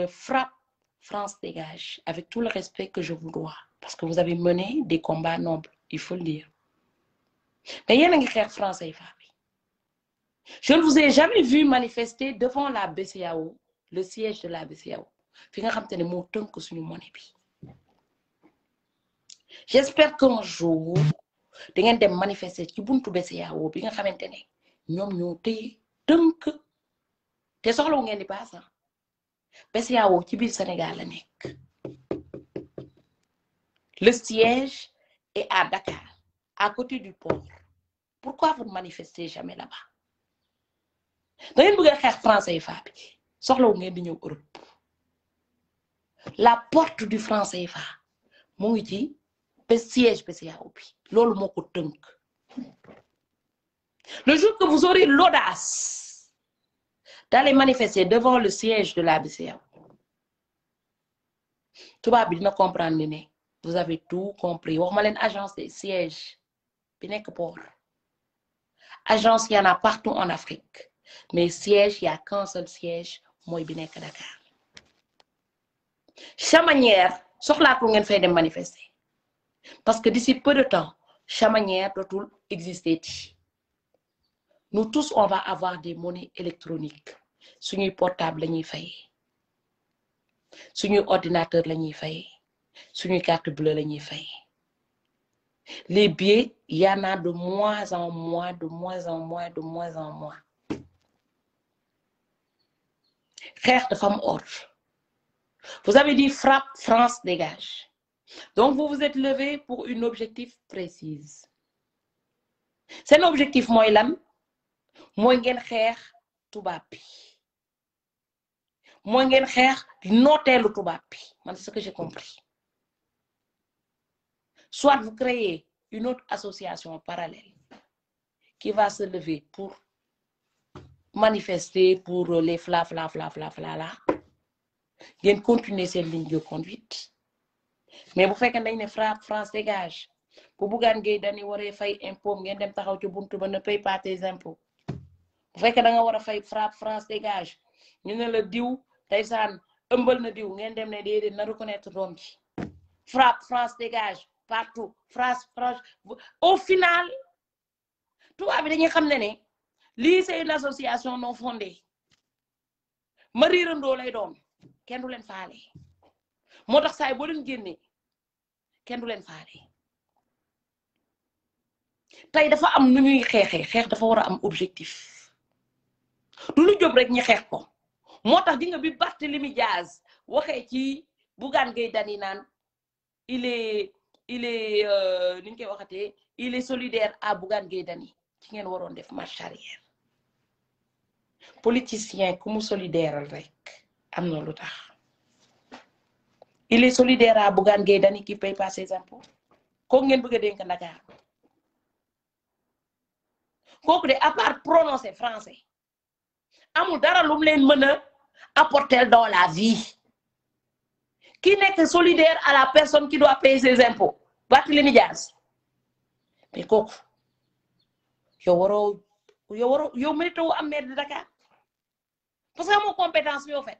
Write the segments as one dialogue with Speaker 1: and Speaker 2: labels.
Speaker 1: frappe France dégage, avec tout le respect que je vous dois, parce que vous avez mené des combats nobles, il faut le dire. Mais il y a un guerre français. Je ne vous ai jamais vu manifester devant la BCEAO, le siège de la BCEAO. J'espère qu'un jour, vous allez manifester ci buntu BCEAO bi nga xamantene ñom ñoo tey teunk té soxlawu ngeen di pass BCEAO ci biir Sénégal la nekk. Le siège est à Dakar, à côté du port. Pourquoi vous ne manifestez jamais là-bas? Da ngeen bëgg xex français yi fa bi soxlawu ngeen di ñëw Europe. La porte du franc CFA mu ngi ci siège BCEAO bi loolu moko teunk. Le jour que vous aurez l'audace d'aller manifester devant le siège de la BCEAO, tout va bien comprendre. Vous avez tout compris. Wax ma leen agence des sièges bi nek port. Agence, il y en a partout en Afrique. Mais siège, il n'y a qu'un seul siège, moi bi nek Dakar. Chamanière, soxlaatu ngeen fay dem manifester. Parce que d'ici peu de temps, Chamanière dootul exister. Nous tous, on va avoir des monnaies électroniques. Suñuy portable lañuy fay. Suñuy ordinateur lañuy fay. Suñuy carte bleue lañuy fay. Les billets, il y en a de moins en moins, de moins en moins, de moins en moins. Xeex dafa am ordre. Vous avez dit frappe, France dégage. Donc vous vous êtes levé pour un objectif précis. C'est un objectif mooy lan mooy ngeen xeex tubaab bi mooy ngeen xeex nooteelu tubaab bi man c'est ce que j'ai compris. Soit vous créez une autre association parallèle qui va se lever pour manifester pour les fla là ngeen continuer cette ligne de conduite. Mais bu fekkee dañ ne frappe France dégage bu Bougane Gueye Dany waree fay impôt ngeen dem taxaw ci buntu ba ne paye pas tes impôts. Bu fekkee da nga war a fay frappe France dégage ñu ne la diw ndeysaan ëmbal na diw ngeen dem ne déedéet na reconnaître doom ji. Frappe France dégage partout France. Au final tubaab bi dañuy xam ne lii c'est une association non fondée ma riirandoo lay doon kenn du leen faale moo tax saay boo leen génnee kenn du leen faale. Tey dafa am nu ñuy xeexee xeex dafa war a am objectif du lu jóg rek ñi xeex ko moo tax di nga bi Barthélémy Diaz waxee ci Bougane Gueye Dany naan il est ni ñu koy waxatee il est solidaire à Bougane Gueye Dany ci ngeen waroon def marche arrière. Politicien ku mu solidaire rek am na lu tax. Il est solidaire à Bougane Gueye Dany qui paye pas ses impôts. Ko ngeen bëgg a dénk Dakar kooku de à part prononcer français amul dara lu mu leen mën a apporter dans la vie. Qui n'est que solidaire à la personne qui doit payer ses impôts? Barthélémy Diaz. Mais kooku yow mérite wu am maire de Dakar parce que amoo compétence bi au fait.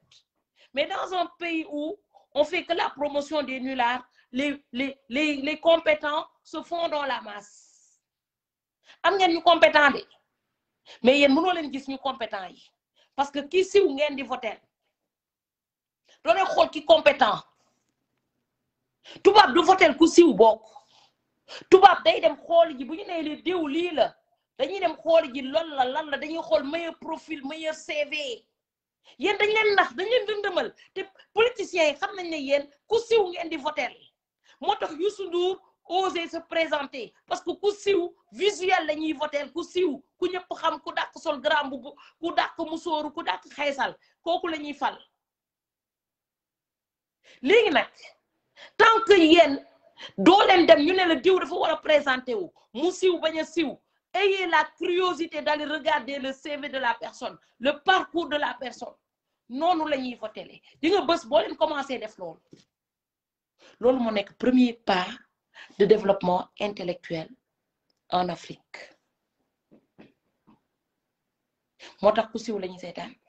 Speaker 1: Mais dans un pays où on fait que la promotion des nullards, les compétents se font dans la masse. Am ngeen ñu compétent de mais yéen mënoo leen gis ñu compétent yi parce que ki siw ngeen di voter doone xool ki compétent tubaab du voter ku siw bokk tubaab day dem xool ji bu ñu nee li diw lii la dañuy dem xool ji lan la dañuy xool meilleur profil meilleur CV. Yéen dañ leen nax dañ leen dëndëmal te politiciens yi xam nañ ne yéen ku siw ngeen di voter moo tax Youssou Ndour oser se présenter parce que ku siw visuel la ñuy voter ku siw ku ñëpp xam ku dàq sol grand boubou ku dàq musóoru ku dàq xeesal kooku la ñuy fal. Léegi nag tant que yéen doo leen dem ñu ne la diw dafa war a présenter wu mu siw bañ a siw. Ayez la curiosité d'aller regarder le CV de la personne, le parcours de la personne. Non, nous l'avons voté. Di nga bëss bo leen commencer def lool. Lool mo nek premier pas de développement intellectuel en Afrique. Motax ku siw lañuy sétane.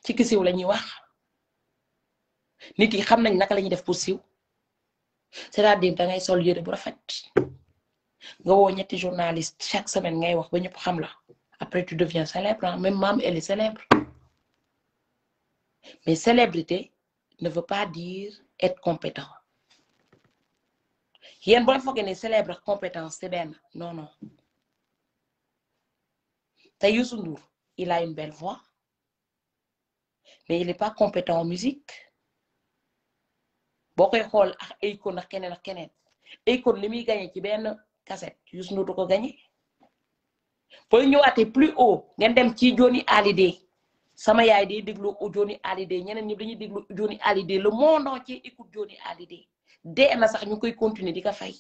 Speaker 1: ci ki siiw la ñuy wax nit yi xam nañ naka la ñuy def pour siiw c'est-à-dire da ngay sol yére bu rafet nga woo ñetti journaliste chaque semaine ngay wax ba ñëpp xam la après tu deviens célèbre hein? Même Mam elle est célèbre mais célébrité ne veut pas dire être compétent yéen boo foogee ne célèbre ak compétence c'est benn non non te Youssou Ndour il a une belle voix mais il n'est pas compétent en musique boo koy xool ak Akon ak keneen Akon li muy gagné ci benn cassette Youssou Ndour du ko gagné booy ñëwaatee plus haut ngeen dem ci Johnny Hallyday sama yaay day déglu Johnny Hallyday ñeneen ñi dañuy déglu Johnny Hallyday le monde entier écoute Johnny Hallyday dee na sax ñu koy continuer di ko fay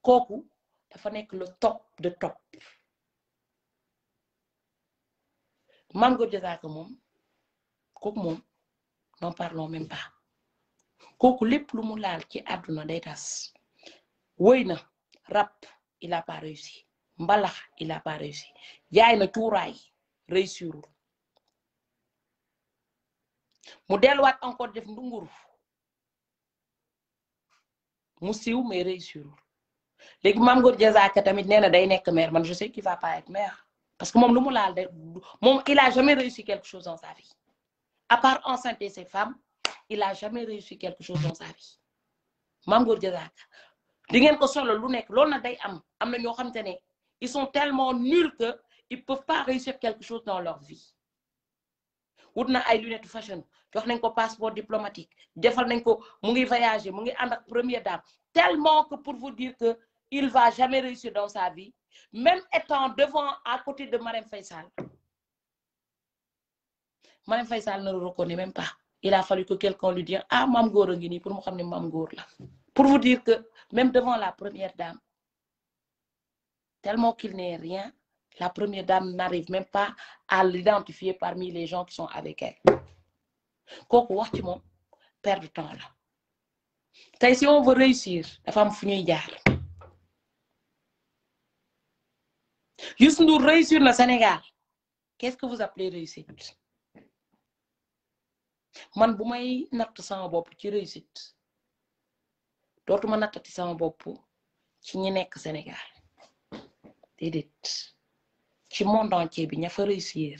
Speaker 1: kooku dafa nekk le top de top Mame Goor Diazaka moom kooku moom n'en parlons même pas kooku lépp lu mu laal ci àdduna day tas woy na rap il a pas réussi mbalax il a pas réussi jaay na cuuraay réussirul mu delluwaat encore def ndunguru mu siiw mais réussirul léegi Mame Goor Diazaka tamit nee na day nekk maire man je sais qu'il va pas être maire parce que moom lu mu laal de moom il a jamais réussi quelque chose dans sa vie à part enceinter ses femmes il a jamais réussi quelque chose dans sa vie Mame Goor Diazaka di ngeen ko solo lu nekk loolu na day am na ñoo xamante ne ils sont tellement nuls que ils peuvent pas réussir quelque chose dans leur vie wut na ay lunettes fashion jox nañ ko passeport diplomatique defal nañ ko mu ngi voyager mu ngi ànd ak première dame tellement que pour vous dire que il va jamais réussir dans sa vie même étant devant à côté de Marème Faye Sall Marème Faye Sall ne le reconnaît même pas il a fallu que quelqu'un lui dise ah Mame Goor a ngi nii pour mu xam ne Mame Goor la pour vous dire que même devant la première dame tellement qu'il n'est rien la première dame n'arrive même pas à l'identifier parmi les gens qui sont avec elle kooku wax ci moom perdre de temps la tey si on veut réussir dafa am fu ñuy jaar Youssou Ndour réussir na Sénégal qu'est-ce que vous appelez réussite man bu may natt sama bopp ci réussite dootuma nattati sama bopp ci ñi nekk Sénégal déedéet ci monde entier bi ña fa réussir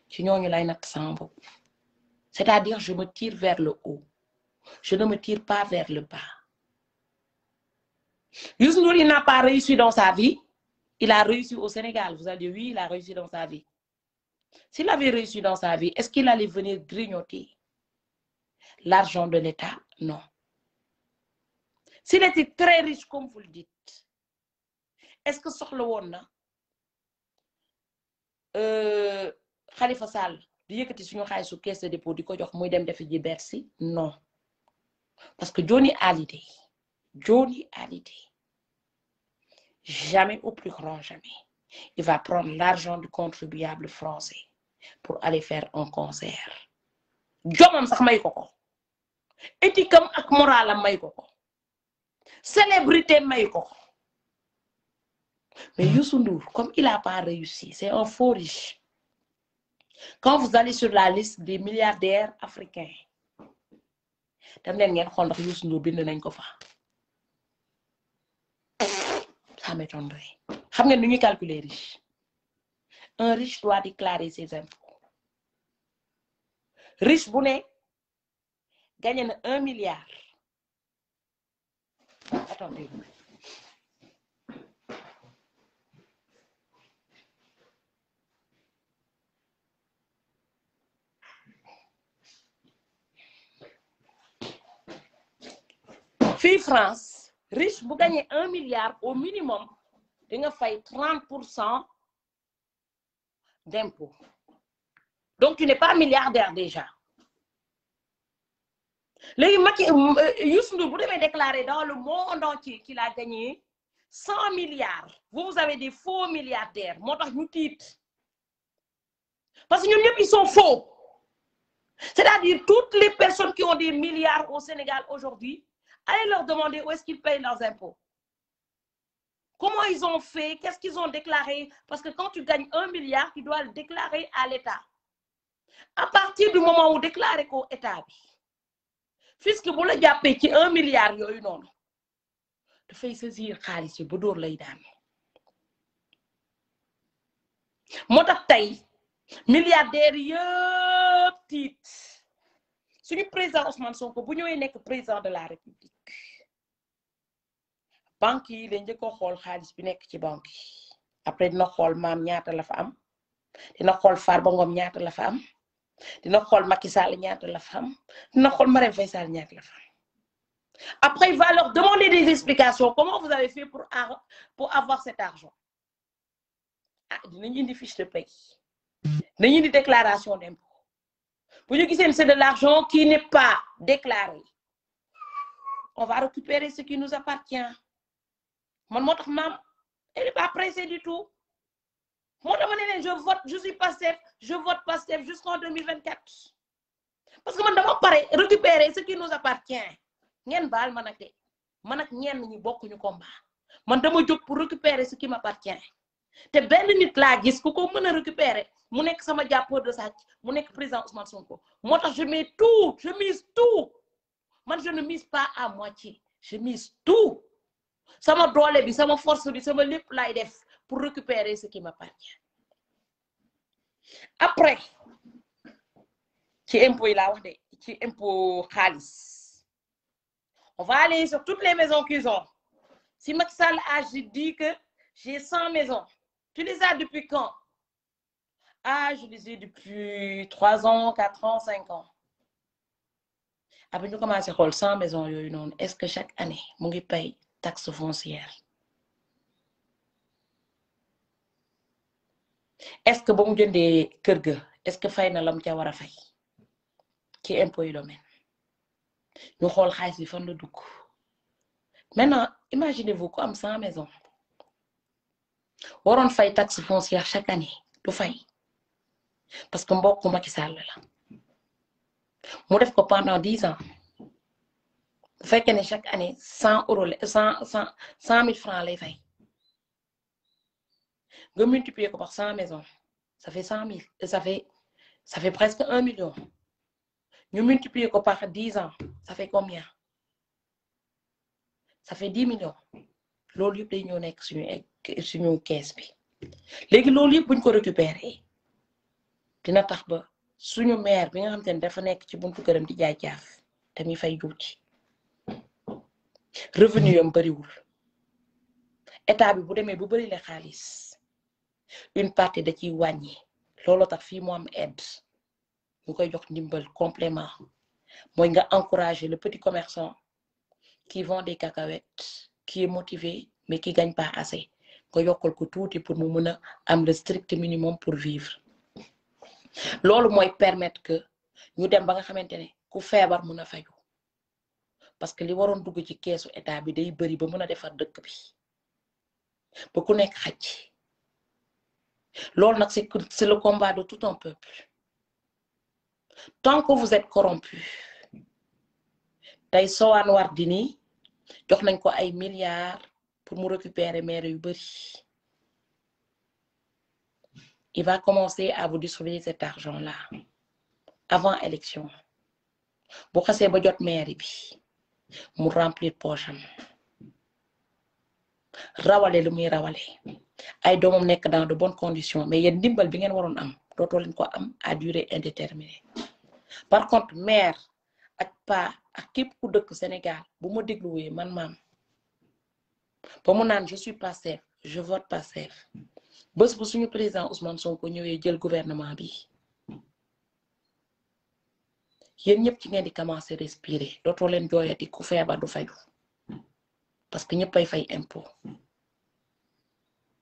Speaker 1: ci ñooñu lay natt sama bopp c'est-à-dire je me tire vers le haut je ne me tire pas vers le bas Youssou Ndour il n'a pas réussi dans sa vie il a réussi au Sénégal vous allez dire oui il a réussi dans sa vie s'il avait réussi dans sa vie est-ce qu'il allait venir grignoter l'argent de l'État non s'il était très riche comme vous le dites est-ce que soxla woon na Khalifa Sall di yëkkati suñu xaalisu caisse de dépôt di ko jox muy dem defi ji Bercy non parce que Johnny Hallyday jamais au plus grand jamais il va prendre l'argent du contribuable français pour aller faire un concert jomam sax may ko ko éthique am ak moralam may ko ko célébrité may ko ko mais Youssou Ndour comme il a pas réussi c'est un faux riche quand vous allez sur la liste des milliardaires africains dem leen ngeen xool ndax Youssou Ndour bind nañ ko fa ça m'étonnerait xam ngeen nu ñuy calculer riche un riche doit déclarer ses impôts riche bu ne gagné na 1 milliard attendez fii France riche bu gagné 1 milliard au minimum di nga fay 30% d'impôts donc tu n'es pas milliardaire déjà léegi Macky Youssou Ndour bu demee déclarer dans le monde entier qu'il a gagné 100 milliards vous avez des faux milliardaires moo tax ñu tiit parce que ñoom ñëpp ils sont faux c'est-à-dire toutes les personnes qui ont des milliards au Sénégal aujourd'hui allez leur demander où est-ce qu'ils payent leurs impôts comment ils ont fait qu'est-ce qu'ils ont déclaré parce que quand tu gagnes 1 milliard tu dois le déclarer à l'État à partir du moment où déclaré ko état bi fisc bu la jàppee ci 1 milliard yooyu noonu dafay saisir xaalis yi bu dóor lay daan moo tax tey milliardaires yëpp tiit suñu président Ousmane Sonko bu ñëwee nekk président de la République banque yi lañ njëkk a xool xaalis bi nekk ci banque yi après dina xool maam ñaata la fa am dina xool Farba Ngom ñaata la fa am dina xool Macky Sall ñaata la fa am dina xool Marème Faye Sall ñaata la fa am après il va leur demander des explications comment vous avez fait pour avoir cet argent ah dinañ indi fiche de paie dinañ indi déclaration d'impôt bu ñu gisee c'est de l'argent qui n'est pas déclaré on va récupérer ce qui nous appartient man moo tax maam elle n'est pas pressée du tout moo tax ma ne leen je vote je suis Pastef je vote Pastef jusqu'en 2024 parce que man dama pare récupérer ce qui nous appartient ngeen baal man ak de man ak ñenn ñi bokkuñu combat man dama jóg pour récupérer ce qui m'appartient te benn nit laa gis ku ko mën a récupérer mu nekk sama jàppeur de sàcc mu nekk président Ousmane Sonko moo tax je mets tout je mise tout man je ne mise pas à moitié je mise tout sama doole bi sama force bi sama lépp laay def pour récupérer ce qui m'appartient après ci impôt yi laa wax de ci impôt xaalis on va aller sur toutes les maisons qu'ils ont si Macky Sall a dit que j'ai 100 maisons tu les as depuis quand ah je les ai depuis 3 ans 4 ans 5 ans après ñu commencé xool 100 maisons yooyu noonu est-ce que chaque année mu ngi pay taxe foncière est-ce que ba mu jëndee kër ga est-ce que fay na lam ca war a fay ci impôt yi domaine ñu xool xaalis bi fan la dugg maintenant imaginez-vous ku am 100 maisons waroon fay taxe foncière chaque année du fay parce que mbokku Macky Sall la mu def ko pendant 10 ans bu fekkee ne chaque année 100 euros 100 000 francs lay fay nga multiplier ko par 100 maisons ça fait 100 000 ça fait presque 1 million ñu multiplier ko par 10 ans ça fait combien ça fait 10 millions loolu yëpp day ñëw nekk suñu caisse bi léegi loolu yëpp buñ ko récupérer dina tax ba suñu maire bi nga xam te ne dafa nekk ci buntu këram di jaay caaf te mi fay juuti revenu yam bariwul état bi bu demee bu bari la xaalis une partie da ciy wàññi looloo tax fii mu am aide ñu koy jox ndimbal complément mooy nga encourager le petit commerçant qui vend des cacahuètes qui est motivé mais qui gagne pas assez nga yokkal ko tuuti pour mu mën a am le strict minimum pour vivre loolu mooy permettre que ñu dem ba nga xamante ne ku feebar mën a faju parce que li waroon dugg ci keesu état bi day bari ba mën a defar dëkk bi ba ku nekk xaj loolu nag c'est le combat de tout un peuple tant que vous êtes corrompu tey Soham Wardini jox nañ ko ay milliards pour mu récupérer maire yu bari il va commencer à vous distribuer cet argent-là avant élection bu xasee ba jot maire bi mu remplir poche am rawale lu muy rawale ay doomam nekk dans de bonnes conditions mais yéen ndimbal bi ngeen waroon am dootoo leen ko am à durée indéterminée par contre maire ak pa ak képp ku dëkk Sénégal bu ma dégluwee man maam ba mu naan je suis Pastef je vote Pastef bés bu suñu président Ousmane Sonko ñëwee jël gouvernement bi yéen ñëpp ci ngeen di commencer respirer dootoo leen jooyati ku feebar du faju parce que ñëppay fay impôt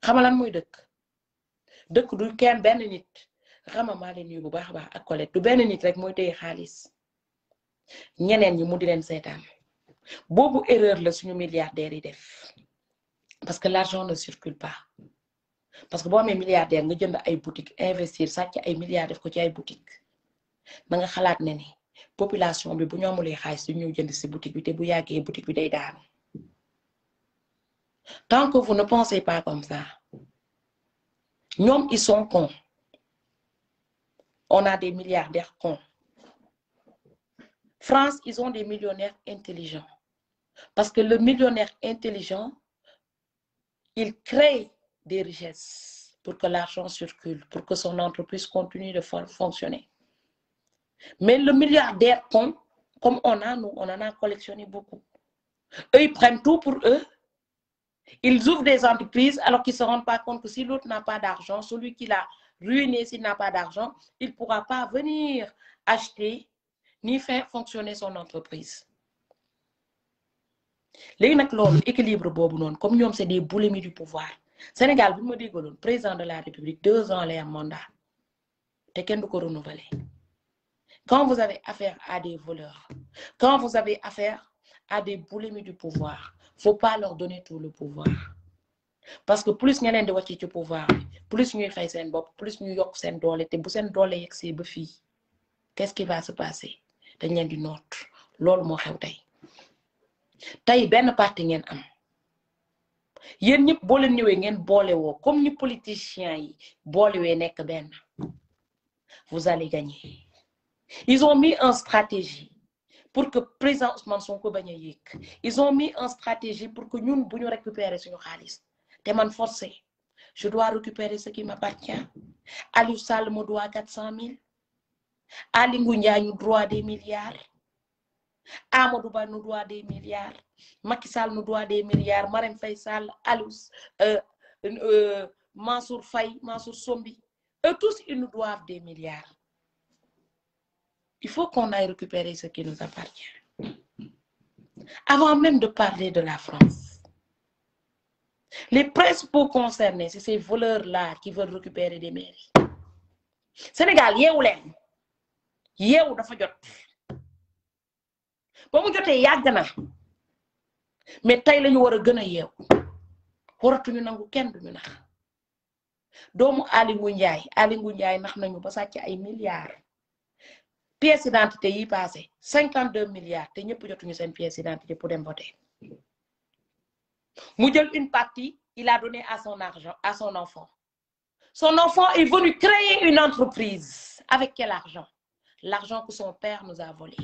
Speaker 1: xama lan mooy dëkk du kenn benn nit xama maa leen nuyu bu baax a baax ak Colette du benn nit rek mooy téye xaalis ñeneen ñi mu di leen seetaan boobu erreur la suñu milliardaires yi def parce que l'argent ne circule pas parce que boo amee milliardaire nga jënd ay boutique investir sàcc ay milliards def ko ci ay boutique na nga xalaat ne ni population bi bu ñu amulee xaalis du ñëw jënd ci boutique bi te bu yàggee boutique bi day daanu tant que vous ne pensez pas comme ça ñoom ils sont cons on a des milliardaires cons. France, ils ont des millionnaires intelligents. Parce que le millionnaire intelligent, il crée des richesses pour que l'argent circule, pour que son entreprise continue de fonctionner. Mais le milliardaire con, comme nous, on en a collectionné beaucoup. Eux, ils prennent tout pour eux. Ils ouvrent des entreprises alors qu'ils ne se rendent pas compte que si l'autre n'a pas d'argent, celui qui l'a ruiné s'il n'a pas d'argent, il ne pourra pas venir acheter ni faire fonctionner son entreprise. léegi nag loolu équilibre boobu noonu comme ñoom c'est des boulimies du pouvoir Sénégal bu ma déggaloon président de la République 2 ans lay am mandat te kenn du ko renouveler quand vous avez affaire à des voleurs quand vous avez affaire à des boulimies du pouvoir faut pas leur donner tout le pouvoir parce que plus nga leen di wàcc ci pouvoir bi plus ñuy fay seen bopp plus ñu yokk seen doole te bu seen doole yegsee ba fii qu'est-ce qui va se passer dañ leen di noot loolu moo xew tey benn parti ngeen am yéen ñëpp boo leen ñëwee ngeen boole woo comme ni politiciens yi boolewee nekk benn vous allez gagner ils ont mis en stratégie pour que président Ousmane Sonko bañ a yéeg ils ont mis en stratégie pour que ñun bu ñu récupérer suñu xaalis te man forcé je dois récupérer ce qui m'appartient Aliou Sall me doit 400 000 Aly Ngouille Ndiaye ñu droit des milliards Amadou Ba nous doit des milliards Macky Sall nous doit des milliards Marème Faye Sall Mansour Faye Mansour Sombi eux tous ils nous doivent des milliards il faut qu'on aille récupérer ce qui nous appartient avant même de parler de la France les principaux concernés c'est ces voleurs là qui veulent récupérer des mairies Sénégal yeewu leen yeewu dafa jot ba mu jotee yàgg na mais tey lañu war a gën a yeew waratuñu nangu kenn duñu nax doomu Aly Ngouille Ndiaye nax nañu ba sàcc ay milliards pièce d'identité yi passé 52 milliards te ñëpp jotuñu seen pièce d'identité pour dem voter mu jël une partie il a donné à son enfant son enfant est venu créer une entreprise avec quel argent l'argent que son père nous a volé.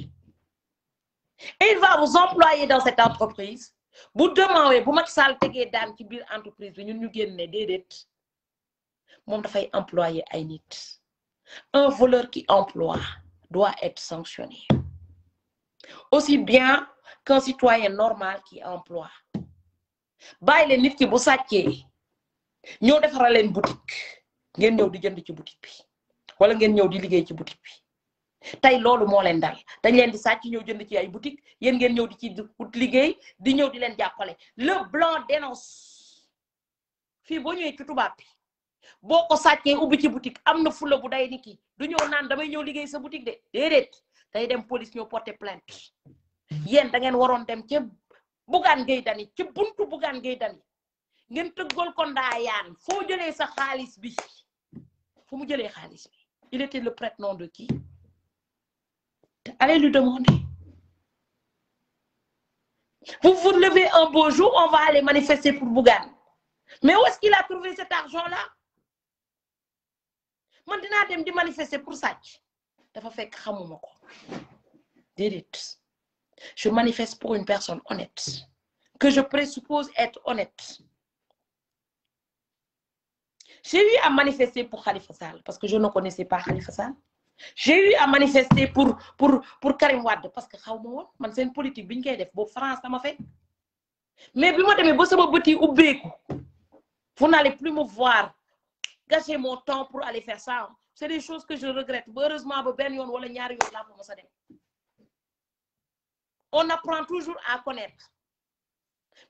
Speaker 1: Et il va vous employer dans cette entreprise. Bu demandé bu Macky Sall tegee daan ci biir entreprise bi ñun ñu génne déedéet moom dafay employer ay nit. Un voleur qui emploie doit être sanctionné. Aussi bien qu'un citoyen normal qui emploie. Bàyyi leen nit ki bu sàccee ñëw defaral leen boutique ngeen ñëw di jënd ci boutique bi wala ngeen ñëw di liggéey ci boutique bi. tey loolu moo leen dal dañ leen di sàcc ñëw jënd ci ay boutique yéen ngeen ñëw di ci liggéey di ñëw di leen jàppale le blanc dénonce fii boo ñëwee ci tubaab bi boo ko sàccee ubbi ci boutique am na fula bu day ni ki du ñëw naan damay ñëw liggéey sa boutique de déedéet day dem police ñëw porter plainte yéen da ngeen waroon dem ca Bougane Gueye Dany ci buntu Bougane Gueye Dany ngeen tëggal ko ndaayaan foo jëlee sa xaalis bi fu mu jëlee xaalis bi il était le prête-nom de qui? Allez lui demander. Vous vous levez un beau jour, on va aller manifester pour Bougane. Mais où est-ce qu'il a trouvé cet argent-là? Man dinaa dem di manifester pour sàcc dafa fekk xamuma ko déedéet je manifeste pour une personne honnête que je présuppose être honnête. J'ai eu à manifester pour Khalifa Sall parce que je ne connaissais pas Khalifa Sall. J'ai eu à manifester pour Karim Wade parce que xaw ma woon man seen politique bi ñu koy def boobu France dama fekk mais bi ma demee ba sama bët yi ubbeeku vous n'allez plus me voir gâcher mon temps pour aller faire ça c'est des choses que je regrette heureusement ba benn yoon wala ñaari yoon laa ko mos a dem. On apprend toujours à connaître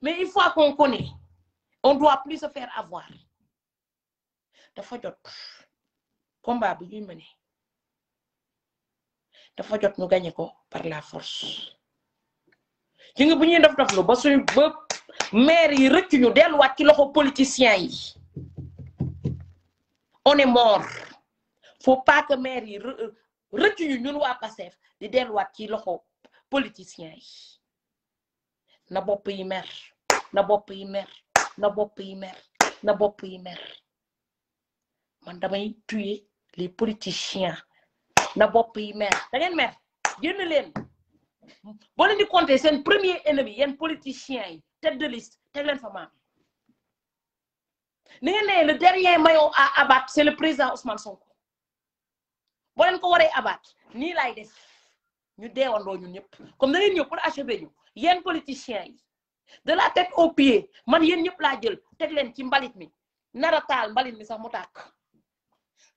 Speaker 1: mais une fois qu'on connaît on doit plus se faire avoir dafa jot combat bi ñuy mener dafa jot ñu gagné ko par la force ci nga bu ñuy def lu ba suñu ba maire yi rëcc ñu delluwaat ci loxo politiciens yi on est mort faut pas que maire yi rëcc ñu ñun waa Pastef di delluwaat ci loxo politiciens yi na bopp yi mer na bopp yi mer na bopp yi mer na bopp yi mer man damay tuer les politiciens na bopp yi mer da ngeen mer génn leen boo leen di compter seen premier ennemi yéen politiciens yi tête de liste teg leen fa maam ni ngeen ne le dernier maillon à abattre c'est le président Ousmane Sonko boo leen ko waree abattre nii laay def ñu deewandoo ñun ñëpp comme da ngeen ñëw pour achever ñu yéen politiciens yi de la tête aux pieds man yéen ñëpp laa jël teg leen ci mbalit mi nara taal mbalit mi sax mu tàkk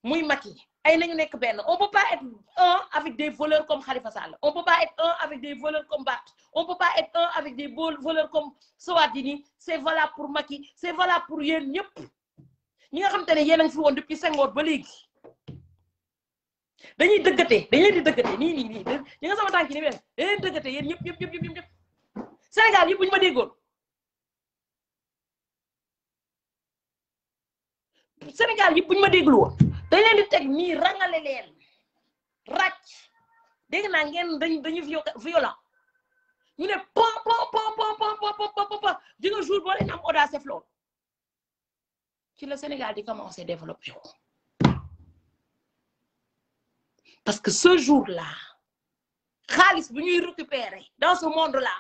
Speaker 1: muy Macky ay nañu nekk benn on peut pas être un avec des voleurs comme Khalifa Sall on peut pas être un avec des voleurs comme Barth on peut pas être un avec des voleurs comme Sowadini c'est valable pour Macky c'est valable pour yéen ñëpp ñi nga xam te ne yéen a ngi fi woon depuis Senghor ba léegi dañuy dëggate dañ leen di dëggate nii ñi nga sama tànk ni mel dañ leen dëggate yéen ñëpp Sénégal yëpp bu ñu ma déggoon Sénégal yëpp bu ñu ma déglu woon dañ leen di teg nii rangale leen ràcc dégg naa ngeen dañu violent ñu ne po di nga jour boo leen am audace def loolu ci le Sénégal di commencer développer parce que ce jour-là xaalis bu ñuy récupérer dans ce monde-là